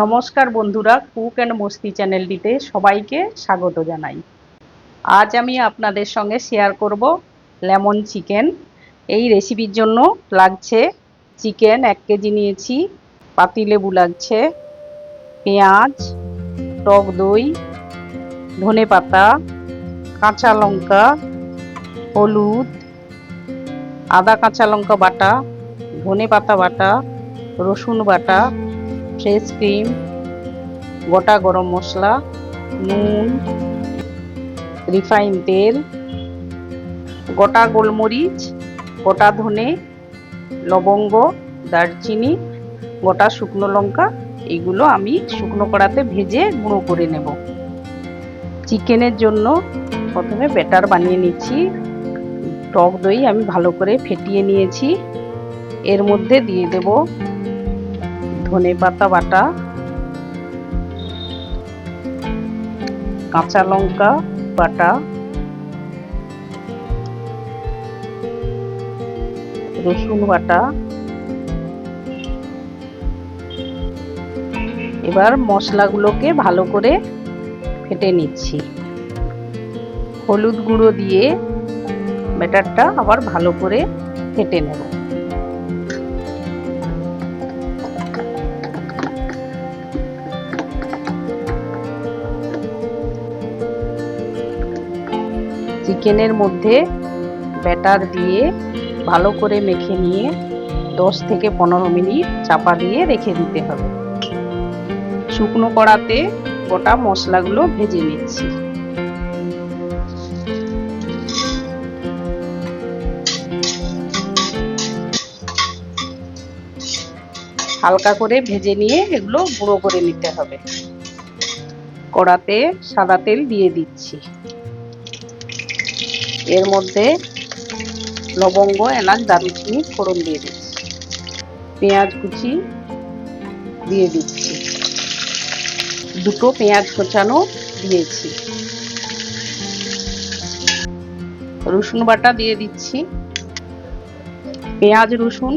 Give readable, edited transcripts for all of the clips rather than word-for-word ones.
নমস্কার বন্ধুরা, cook and মস্তি চ্যানেলটিতে সবাইকে স্বাগত জানাই। আজ আমি আপনাদের সঙ্গে শেয়ার করব লেমন চিকেন। এই রেসিপির জন্য লাগছে চিকেন 1 কেজি নিয়েছি, পাতিলেবু লাগছে, পেঁয়াজ, টক দই, ধনেপাতা, কাঁচা লঙ্কা, হলুদ, আদা কাঁচা লঙ্কা বাটা, ধনেপাতা বাটা, রসুন বাটা, ফ্রেশ ক্রিম, গোটা গরম মশলা, নুন, রিফাইন তেল, গোটা গোলমরিচ, গোটা ধনে, লবঙ্গ, দারচিনি, গোটা শুকনো লঙ্কা, এইগুলো আমি শুকনো কড়াতে ভেজে গুঁড়ো করে নেব। চিকেনের জন্য প্রথমে ব্যাটার বানিয়ে নিচ্ছি। টক দই আমি ভালো করে ফেটিয়ে নিয়েছি। এর মধ্যে দিয়ে দেব ধনেপাতা বাটা, কাঁচা লঙ্কা বাটা, রসুন বাটা। এবার মশলাগুলোকে ভালো করে ফেটে নিচ্ছি। হলুদ গুঁড়ো দিয়ে ব্যাটারটা আবার ভালো করে ফেটে নেব। চিকেনের মধ্যে ব্যাটার দিয়ে ভালো করে মেখে নিয়ে 10 থেকে 15 মিনিট চাপা দিয়ে রেখে দিতে হবে। শুকনো কড়াতে গোটা মশলাগুলো ভেজে নিচ্ছি। হালকা করে ভেজে নিয়ে এগুলো গুঁড়ো করে নিতে হবে। কড়াতে সাদা তেল দিয়ে দিচ্ছি। এর মধ্যে লবঙ্গ, এলাচ, দারুচিনি ফোড়ন দিয়ে দিচ্ছি। পেঁয়াজ কুচি দিয়ে দিচ্ছি। দুটো পেঁয়াজ কোচানো দিয়েছি। রসুন বাটা দিয়ে দিচ্ছি। পেঁয়াজ রসুন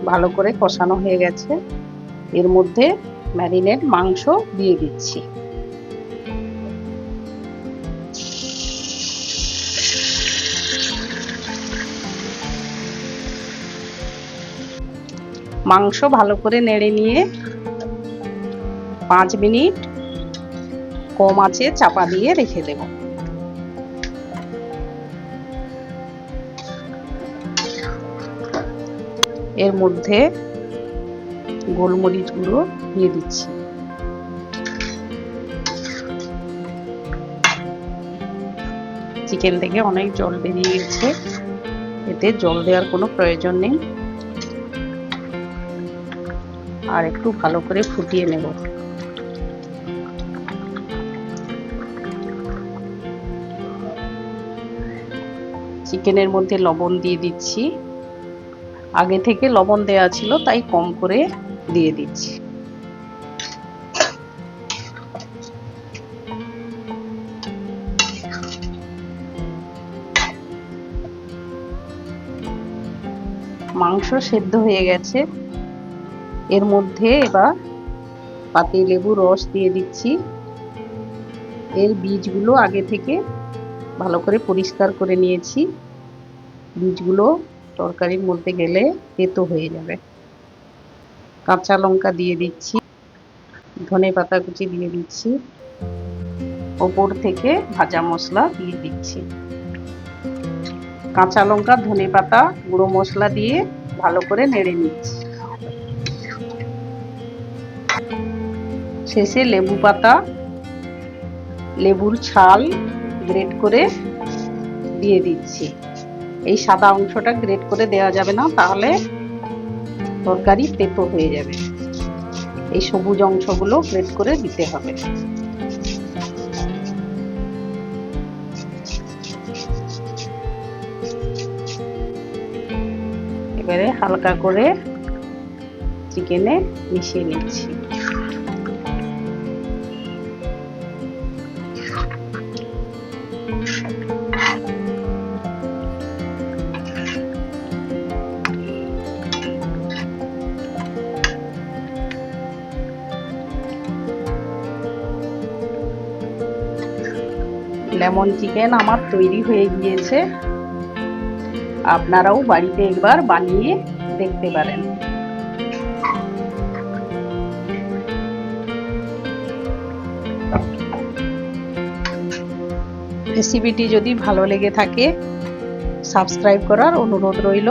ভালো করে কষানো হয়ে গেছে। এর মধ্যে ম্যারিনেট মাংস দিয়ে দিচ্ছি। মাংস ভালো করে নেড়ে নিয়ে 5 মিনিট কম আঁচে চাপা দিয়ে রেখে দেব। এর মধ্যে গোলমরিচ গুঁড়ো দিয়ে দিচ্ছি। চিকেন থেকে অনেক জল বেরিয়ে গেছে, এতে জল দেওয়ার কোনো প্রয়োজন নেই। আর একটু ভালো করে ফুটিয়ে নেব। চিকেনের মধ্যে লবণ দিয়ে দিচ্ছি। আগে থেকে লবণ দেওয়া ছিল, তাই কম করে দিয়ে দিচ্ছি। মাংস সেদ্ধ হয়ে গেছে। এর মধ্যে এবার পাতিলেবুর রস দিয়ে দিচ্ছি। এর বীজগুলো আগে থেকে ভালো করে পরিষ্কার করে নিয়েছি। বীজগুলো তরকারির মধ্যে গেলে তেতো হয়ে যাবে। কাঁচা লঙ্কা দিয়ে দিচ্ছি, ধনেপাতা কুচি দিয়ে দিচ্ছি, ওপর থেকে ভাজা মশলা দিয়ে দিচ্ছি। কাঁচা লঙ্কা, ধনেপাতা, গুঁড়ো মশলা দিয়ে ভালো করে নেড়ে নিচ্ছি। শেষে লেবু পাতা, লেবুর ছাল গ্রেট করে দিয়ে দিচ্ছি। এই সাদা অংশটা গ্রেট করে দেওয়া যাবে না, তাহলে তরকারি তেতো হয়ে যাবে। এই সবুজ অংশগুলো গ্রেট করে দিতে হবে। এবারে হালকা করে চিকেনে মিশিয়ে নিচ্ছি। লেমন চিকেন আমার তৈরি হয়ে গিয়েছে। আপনারাও বাড়িতে একবার বানিয়ে দেখতে পারেন। রেসিপিটি যদি ভালো লেগে থাকে সাবস্ক্রাইব করার অনুরোধ রইল।